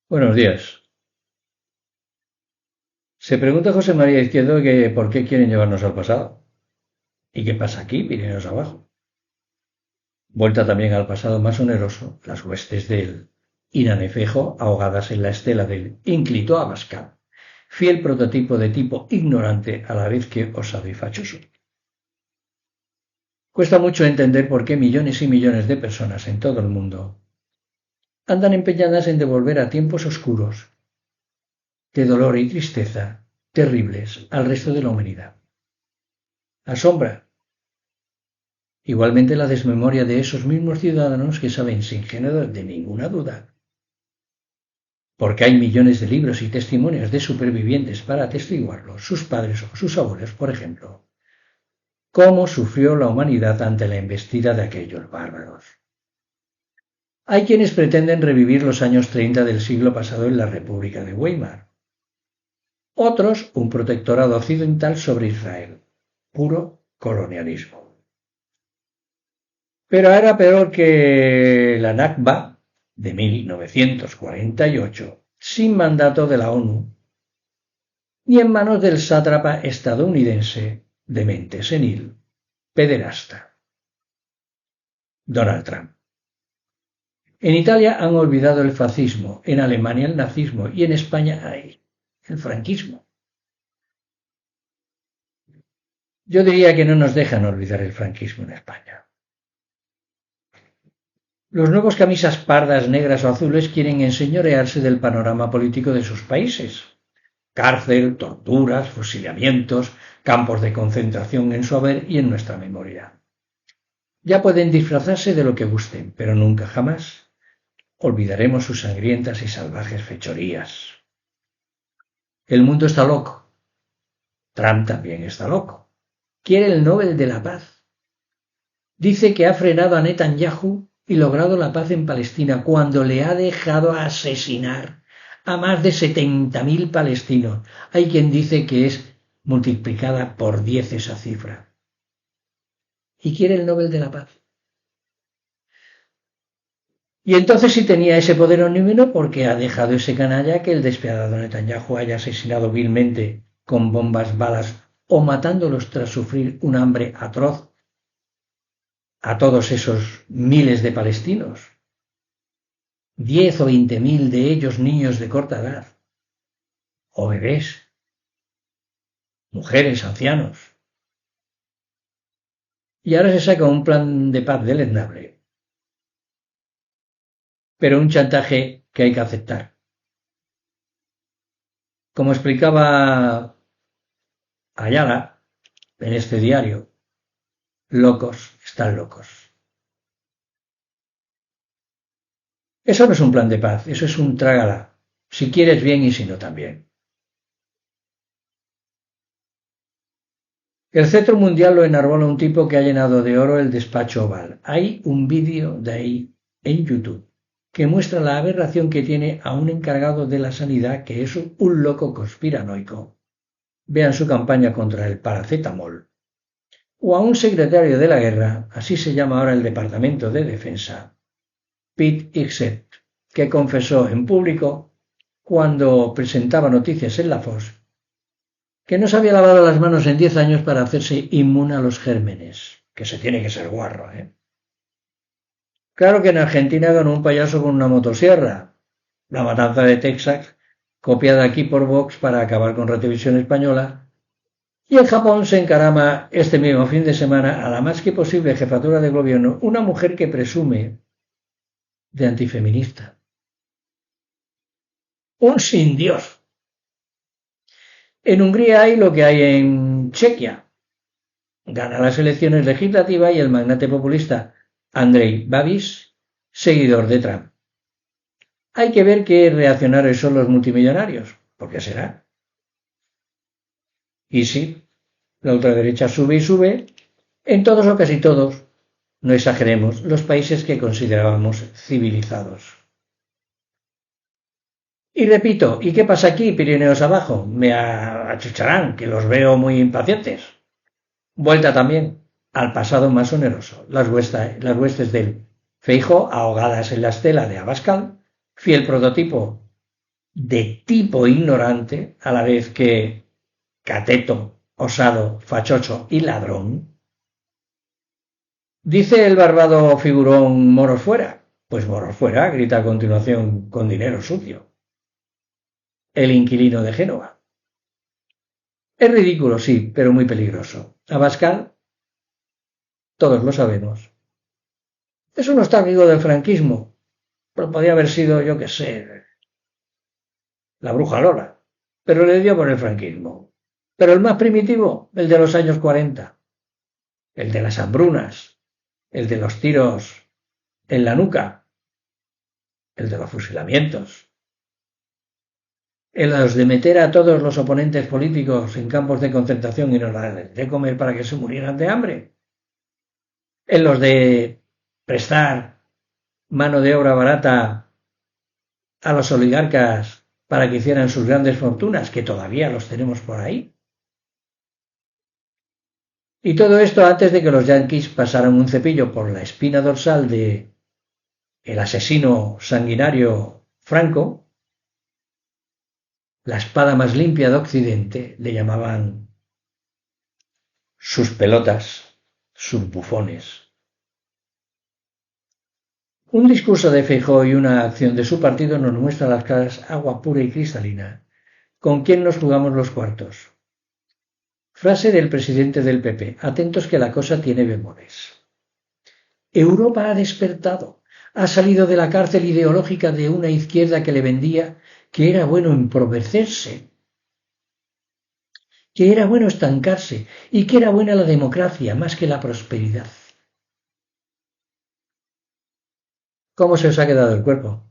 Buenos días. Se pregunta José María Izquierdo que por qué quieren llevarnos al pasado. ¿Y qué pasa aquí, Pirineos abajo? Vuelta también al pasado más oneroso, las huestes del Inanefejo ahogadas en la estela del Ínclito Abascal, fiel prototipo de tipo ignorante a la vez que osado y fachoso. Cuesta mucho entender por qué millones y millones de personas en todo el mundo andan empeñadas en devolver a tiempos oscuros, de dolor y tristeza, terribles al resto de la humanidad. Asombra igualmente la desmemoria de esos mismos ciudadanos que saben sin género de ninguna duda, porque hay millones de libros y testimonios de supervivientes para atestiguarlo, sus padres o sus abuelos, por ejemplo, cómo sufrió la humanidad ante la embestida de aquellos bárbaros. Hay quienes pretenden revivir los años 30 del siglo pasado en la República de Weimar. Otros, un protectorado occidental sobre Israel. Puro colonialismo. Pero era peor que la Nakba de 1948, sin mandato de la ONU, y en manos del sátrapa estadounidense de mente senil, pederasta, Donald Trump. En Italia han olvidado el fascismo, en Alemania el nazismo y en España hay el franquismo. Yo diría que no nos dejan olvidar el franquismo en España. Los nuevos camisas pardas, negras o azules quieren enseñorearse del panorama político de sus países. Cárcel, torturas, fusilamientos, campos de concentración en su haber y en nuestra memoria. Ya pueden disfrazarse de lo que gusten, pero nunca jamás olvidaremos sus sangrientas y salvajes fechorías. El mundo está loco. Trump también está loco. Quiere el Nobel de la Paz. Dice que ha frenado a Netanyahu y logrado la paz en Palestina cuando le ha dejado asesinar a más de 70.000 palestinos. Hay quien dice que es multiplicada por 10 esa cifra. Y quiere el Nobel de la Paz. Y entonces sí tenía ese poder omnímodo porque ha dejado ese canalla que el despiadado Netanyahu haya asesinado vilmente con bombas, balas o matándolos tras sufrir un hambre atroz a todos esos miles de palestinos. 10 o 20.000 de ellos niños de corta edad, o bebés, mujeres, ancianos. Y ahora se saca un plan de paz deleznable, pero un chantaje que hay que aceptar. Como explicaba Ayala en este diario, locos están locos. Eso no es un plan de paz, eso es un trágala, si quieres bien y si no también. El cetro mundial lo enarbola un tipo que ha llenado de oro el despacho oval. Hay un vídeo de ahí en YouTube que muestra la aberración que tiene a un encargado de la sanidad que es un loco conspiranoico. Vean su campaña contra el paracetamol. O a un secretario de la guerra, así se llama ahora el Departamento de Defensa, Pete Hegseth, que confesó en público, cuando presentaba noticias en la Fox, que no se había lavado las manos en 10 años para hacerse inmune a los gérmenes, que se tiene que ser guarro, ¿eh? Claro que en Argentina ganó un payaso con una motosierra, la matanza de Texas, copiada aquí por Vox para acabar con Retevisión Española, y en Japón se encarama este mismo fin de semana a la más que posible jefatura de gobierno una mujer que presume de antifeminista. Un sin Dios. En Hungría hay lo que hay en Chequia. Gana las elecciones legislativas y el magnate populista Andrej Babis, seguidor de Trump. Hay que ver qué reaccionarios son los multimillonarios. ¿Por qué será? Y sí, la ultraderecha sube y sube en todos o casi todos, no exageremos, los países que considerábamos civilizados. Y repito, ¿y qué pasa aquí, Pirineos abajo? Me achucharán, que los veo muy impacientes. Vuelta también al pasado más oneroso, las huestes del Feijóo ahogadas en la estela de Abascal, fiel prototipo de tipo ignorante, a la vez que cateto, osado, fachocho y ladrón. Dice el barbado figurón moros fuera. Pues moros fuera, grita a continuación con dinero sucio el inquilino de Génova. Es ridículo, sí, pero muy peligroso. Abascal, todos lo sabemos, es un nostálgico del franquismo, pero podía haber sido, yo qué sé, la bruja Lola, pero le dio por el franquismo. Pero el más primitivo, el de los años 40, el de las hambrunas, el de los tiros en la nuca, el de los fusilamientos, en los de meter a todos los oponentes políticos en campos de concentración y no darles de comer para que se murieran de hambre, en los de prestar mano de obra barata a los oligarcas para que hicieran sus grandes fortunas, que todavía los tenemos por ahí. Y todo esto antes de que los yanquis pasaran un cepillo por la espina dorsal de el asesino sanguinario Franco. La espada más limpia de Occidente, le llamaban sus pelotas, sus bufones. Un discurso de Feijóo y una acción de su partido nos muestra las caras agua pura y cristalina. ¿Con quién nos jugamos los cuartos? Frase del presidente del PP. Atentos que la cosa tiene bemoles. Europa ha despertado. Ha salido de la cárcel ideológica de una izquierda que le vendía que era bueno empobrecerse, que era bueno estancarse y que era buena la democracia más que la prosperidad. ¿Cómo se os ha quedado el cuerpo?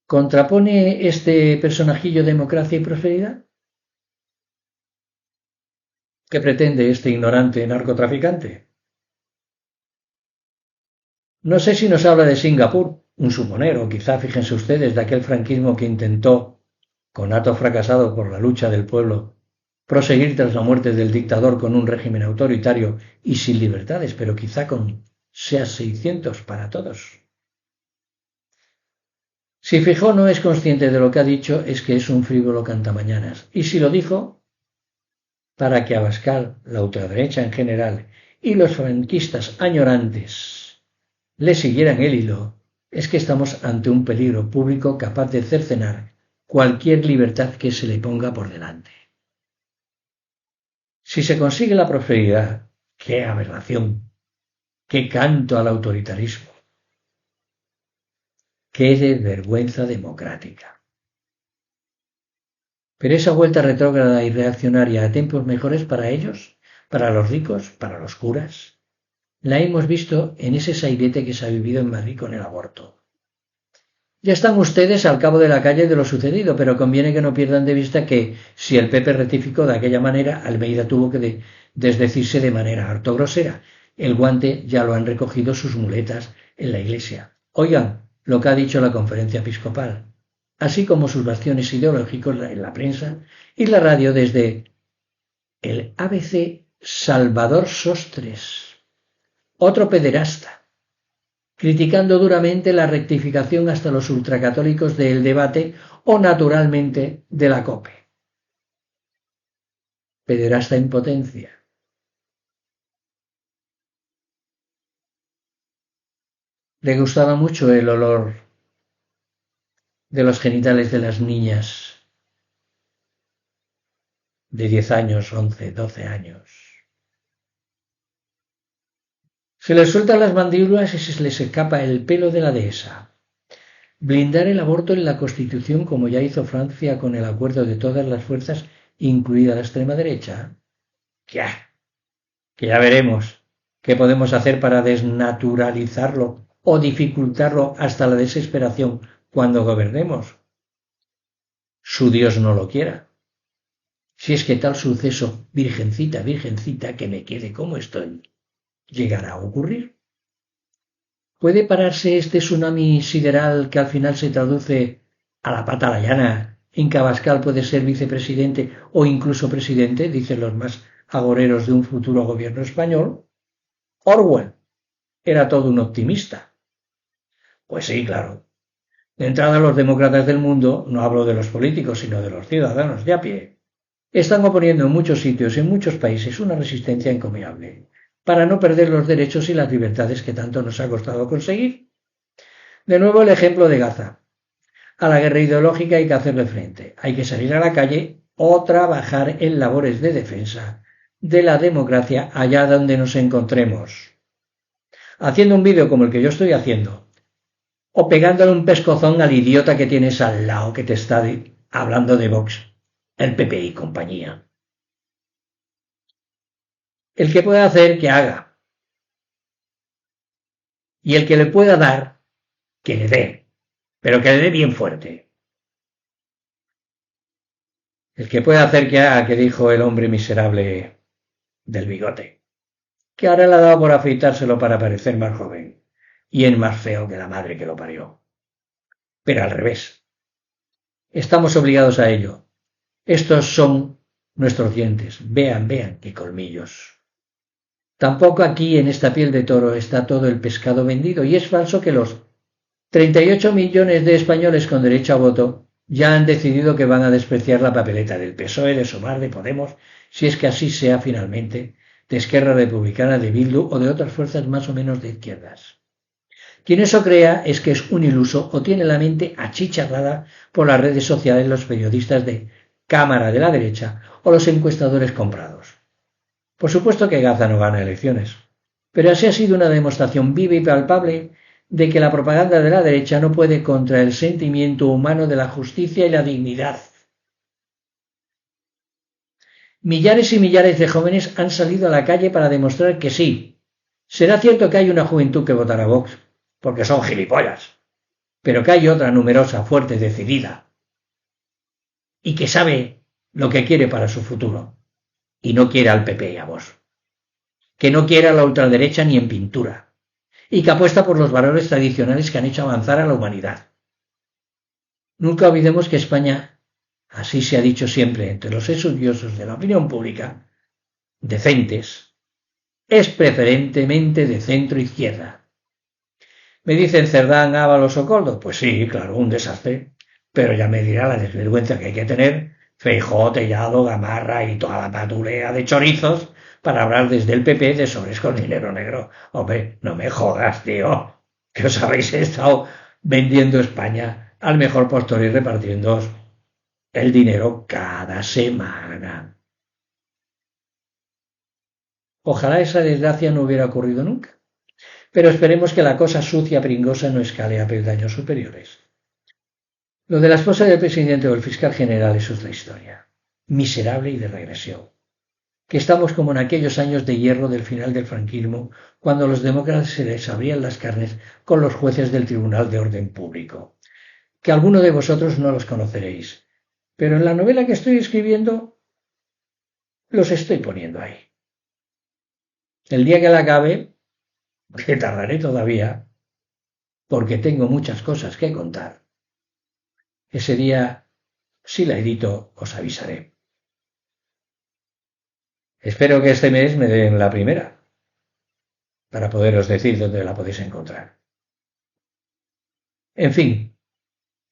¿Contrapone este personajillo democracia y prosperidad? ¿Qué pretende este ignorante narcotraficante? No sé si nos habla de Singapur, un suponer, o quizá fíjense ustedes de aquel franquismo que intentó, conato fracasado por la lucha del pueblo, proseguir tras la muerte del dictador con un régimen autoritario y sin libertades, pero quizá con SEA 600 para todos. Si Feijóo no es consciente de lo que ha dicho, es que es un frívolo cantamañanas. Y si lo dijo, para que Abascal, la ultraderecha en general, y los franquistas añorantes le siguieran el hilo, es que estamos ante un peligro público capaz de cercenar cualquier libertad que se le ponga por delante. Si se consigue la prosperidad, ¡qué aberración! ¡Qué canto al autoritarismo! ¡Qué desvergüenza democrática! Pero esa vuelta retrógrada y reaccionaria a tiempos mejores para ellos, para los ricos, para los curas, la hemos visto en ese sainete que se ha vivido en Madrid con el aborto. Ya están ustedes al cabo de la calle de lo sucedido, pero conviene que no pierdan de vista que si el PP rectificó de aquella manera, Almeida tuvo que desdecirse de manera harto grosera. El guante ya lo han recogido sus muletas en la iglesia. Oigan lo que ha dicho la conferencia episcopal, así como sus bastiones ideológicos en la prensa y la radio desde el ABC Salvador Sostres, otro pederasta, criticando duramente la rectificación hasta los ultracatólicos del debate o naturalmente de la COPE. Pederasta en potencia. Le gustaba mucho el olor de los genitales de las niñas de 10 años, 11, 12 años. Se les sueltan las mandíbulas y se les escapa el pelo de la dehesa. Blindar el aborto en la Constitución como ya hizo Francia con el acuerdo de todas las fuerzas, incluida la extrema derecha. Que ya veremos qué podemos hacer para desnaturalizarlo o dificultarlo hasta la desesperación cuando gobernemos. Su Dios no lo quiera. Si es que tal suceso, virgencita, virgencita, que me quede como estoy, llegará a ocurrir. ¿Puede pararse este tsunami sideral que al final se traduce a la pata a la llana en que Abascal puede ser vicepresidente o incluso presidente, dicen los más agoreros de un futuro gobierno español? Orwell era todo un optimista. Pues sí, claro. De entrada, los demócratas del mundo, no hablo de los políticos, sino de los ciudadanos de a pie, están oponiendo en muchos sitios, en muchos países, una resistencia encomiable, para no perder los derechos y las libertades que tanto nos ha costado conseguir. De nuevo el ejemplo de Gaza. A la guerra ideológica hay que hacerle frente, hay que salir a la calle o trabajar en labores de defensa de la democracia allá donde nos encontremos. Haciendo un vídeo como el que yo estoy haciendo, o pegándole un pescozón al idiota que tienes al lado que te está hablando de Vox, el PP y compañía. El que pueda hacer, que haga. Y el que le pueda dar, que le dé, pero que le dé bien fuerte. El que pueda hacer, que haga, que dijo el hombre miserable del bigote, que ahora le ha dado por afeitárselo para parecer más joven y es más feo que la madre que lo parió. Pero al revés. Estamos obligados a ello. Estos son nuestros dientes. Vean, vean qué colmillos. Tampoco aquí en esta piel de toro está todo el pescado vendido y es falso que los 38 millones de españoles con derecho a voto ya han decidido que van a despreciar la papeleta del PSOE, de Sumar, de Podemos, si es que así sea finalmente, de Esquerra Republicana, de Bildu o de otras fuerzas más o menos de izquierdas. Quien eso crea es que es un iluso o tiene la mente achicharrada por las redes sociales, los periodistas de cámara de la derecha o los encuestadores comprados. Por supuesto que Gaza no gana elecciones, pero así ha sido una demostración viva y palpable de que la propaganda de la derecha no puede contra el sentimiento humano de la justicia y la dignidad. Millares y millares de jóvenes han salido a la calle para demostrar que sí. Será cierto que hay una juventud que votará a Vox, porque son gilipollas, pero que hay otra numerosa, fuerte, decidida, y que sabe lo que quiere para su futuro, y no quiere al PP y a Vox, que no quiere a la ultraderecha ni en pintura, y que apuesta por los valores tradicionales que han hecho avanzar a la humanidad. Nunca olvidemos que España, así se ha dicho siempre entre los estudiosos de la opinión pública, decentes, es preferentemente de centro-izquierda. ¿Me dicen Cerdán, Ábalos o Coldo? Pues sí, claro, un desastre, pero ya me dirá la desvergüenza que hay que tener Feijóo, Tellado, Gamarra y toda la patulea de chorizos para hablar desde el PP de sobres con dinero negro. Hombre, no me jodas, tío, que os habéis estado vendiendo España al mejor postor y repartiéndoos el dinero cada semana. Ojalá esa desgracia no hubiera ocurrido nunca, pero esperemos que la cosa sucia pringosa no escale a peldaños superiores. Lo de la esposa del presidente o el fiscal general es otra historia, miserable y de regresión. Que estamos como en aquellos años de hierro del final del franquismo, cuando a los demócratas se les abrían las carnes con los jueces del Tribunal de Orden Público. Que alguno de vosotros no los conoceréis, pero en la novela que estoy escribiendo los estoy poniendo ahí. El día que la acabe, que tardaré todavía, porque tengo muchas cosas que contar, ese día, si la edito, os avisaré. Espero que este mes me den la primera, para poderos decir dónde la podéis encontrar. En fin,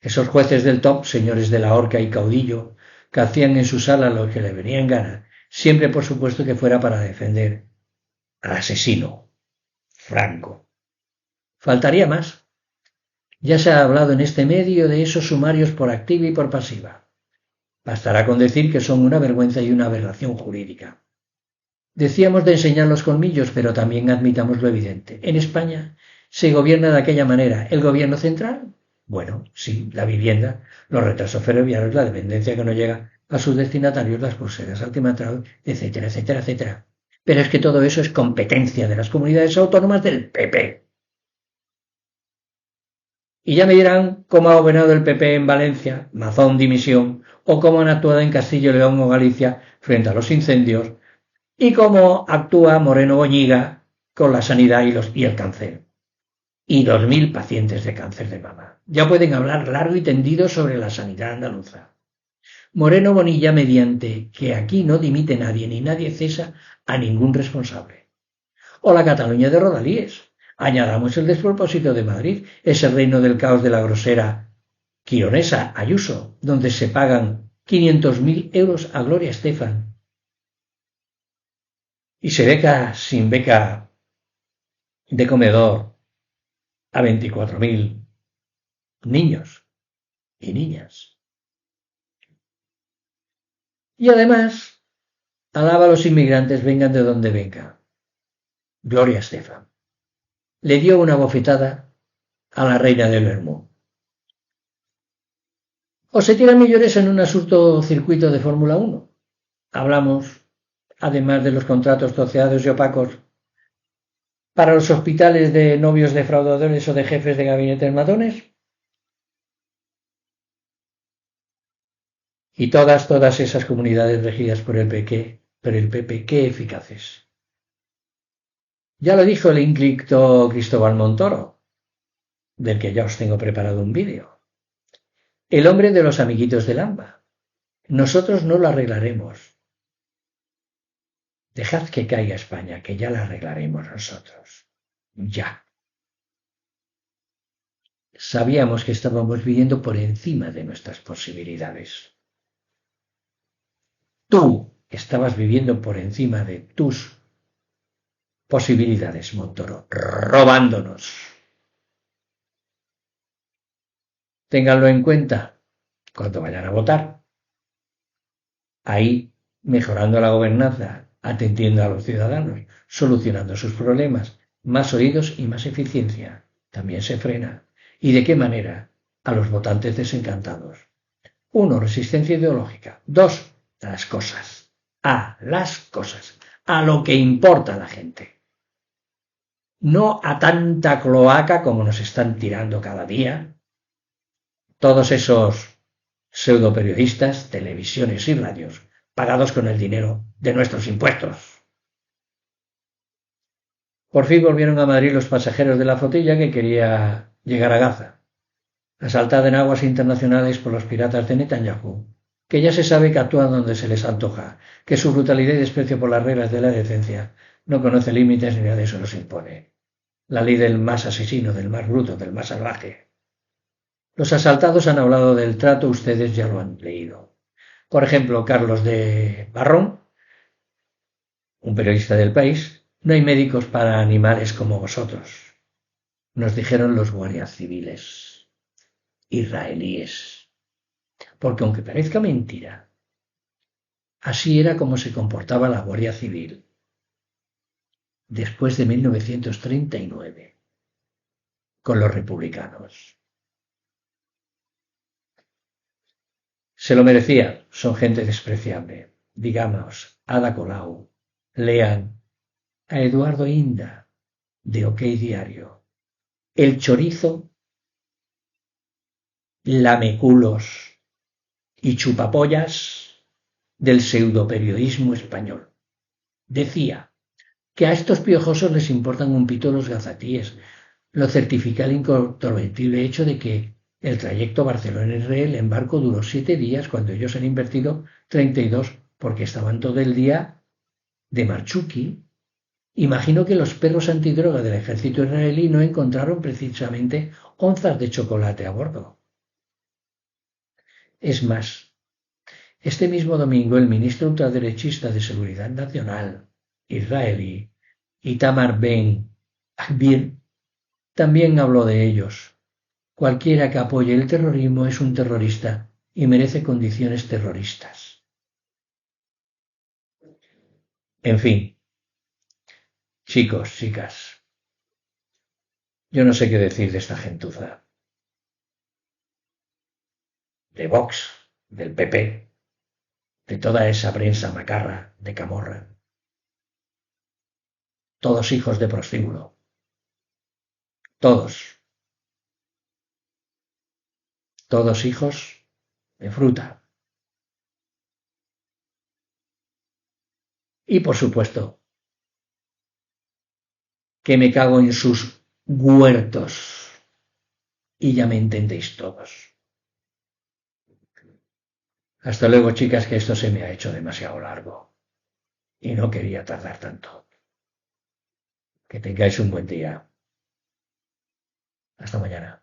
esos jueces del top, señores de la horca y caudillo, que hacían en su sala lo que le venía en gana, siempre por supuesto que fuera para defender al asesino, Franco. Faltaría más. Ya se ha hablado en este medio de esos sumarios por activa y por pasiva. Bastará con decir que son una vergüenza y una aberración jurídica. Decíamos de enseñar los colmillos, pero también admitamos lo evidente. En España se gobierna de aquella manera. ¿El gobierno central? Bueno, sí, la vivienda, los retrasos ferroviarios, la dependencia que no llega a sus destinatarios, las pulseras antimatraud, etcétera, etcétera, etcétera. Pero es que todo eso es competencia de las comunidades autónomas del PP. Y ya me dirán cómo ha gobernado el PP en Valencia, Mazón dimisión, o cómo han actuado en Castilla y León o Galicia frente a los incendios, y cómo actúa Moreno Boñiga con la sanidad y el cáncer. Y 2.000 pacientes de cáncer de mama. Ya pueden hablar largo y tendido sobre la sanidad andaluza. Moreno Bonilla mediante que aquí no dimite nadie ni nadie cesa a ningún responsable. O la Cataluña de Rodalíes. Añadamos el despropósito de Madrid, ese reino del caos de la grosera Quironesa Ayuso, donde se pagan 500.000 euros a Gloria Estefan y se beca sin beca de comedor a 24.000 niños y niñas. Y además, alaba a los inmigrantes, vengan de donde vengan. Gloria Estefan le dio una bofetada a la reina del Vermú. O se tiran millones en un absurdo circuito de Fórmula 1. Hablamos, además de los contratos troceados y opacos, para los hospitales de novios defraudadores o de jefes de gabinetes matones. Y todas esas comunidades regidas por el PP, qué eficaces. Ya lo dijo el ínclito Cristóbal Montoro, del que ya os tengo preparado un vídeo. El hombre de los amiguitos del AMBA. Nosotros no lo arreglaremos. Dejad que caiga España, que ya la arreglaremos nosotros. Ya. Sabíamos que estábamos viviendo por encima de nuestras posibilidades. Tú estabas viviendo por encima de tus posibilidades, Montoro, robándonos. Ténganlo en cuenta cuando vayan a votar. Ahí, mejorando la gobernanza, atendiendo a los ciudadanos, solucionando sus problemas, más oídos y más eficiencia. También se frena. ¿Y de qué manera? A los votantes desencantados. 1. Resistencia ideológica. 2. Las cosas. A las cosas. A lo que importa a la gente. No a tanta cloaca como nos están tirando cada día. Todos esos pseudoperiodistas, televisiones y radios, pagados con el dinero de nuestros impuestos. Por fin volvieron a Madrid los pasajeros de la flotilla que quería llegar a Gaza, asaltada en aguas internacionales por los piratas de Netanyahu, que ya se sabe que actúan donde se les antoja, que su brutalidad y desprecio por las reglas de la decencia no conoce límites ni nada de eso los impone. La ley del más asesino, del más bruto, del más salvaje. Los asaltados han hablado del trato, ustedes ya lo han leído. Por ejemplo, Carlos de Barrón, un periodista del País, no hay médicos para animales como vosotros, nos dijeron los guardias civiles israelíes. Porque aunque parezca mentira, así era como se comportaba la Guardia Civil después de 1939 con los republicanos. Se lo merecía, son gente despreciable. Digamos, Ada Colau, lean a Eduardo Inda, de OK Diario. El chorizo, lameculos y chupapollas del pseudoperiodismo español. Decía que a estos piojosos les importan un pito los gazatíes. Lo certifica el incontrovertible hecho de que el trayecto Barcelona-Israel en barco duró 7 días cuando ellos han invertido 32 porque estaban todo el día de marchuki. Imagino que los perros antidroga del ejército israelí no encontraron precisamente onzas de chocolate a bordo. Es más, este mismo domingo el ministro ultraderechista de Seguridad Nacional israelí, Itamar Ben-Gvir, también habló de ellos. Cualquiera que apoye el terrorismo es un terrorista y merece condiciones terroristas. En fin, chicos, chicas, yo no sé qué decir de esta gentuza. De Vox, del PP, de toda esa prensa macarra de Camorra. Todos hijos de prostíbulo. Todos hijos de fruta. Y por supuesto, que me cago en sus huertos. Y ya me entendéis todos. Hasta luego, chicas, que esto se me ha hecho demasiado largo. Y no quería tardar tanto. Que tengáis un buen día. Hasta mañana.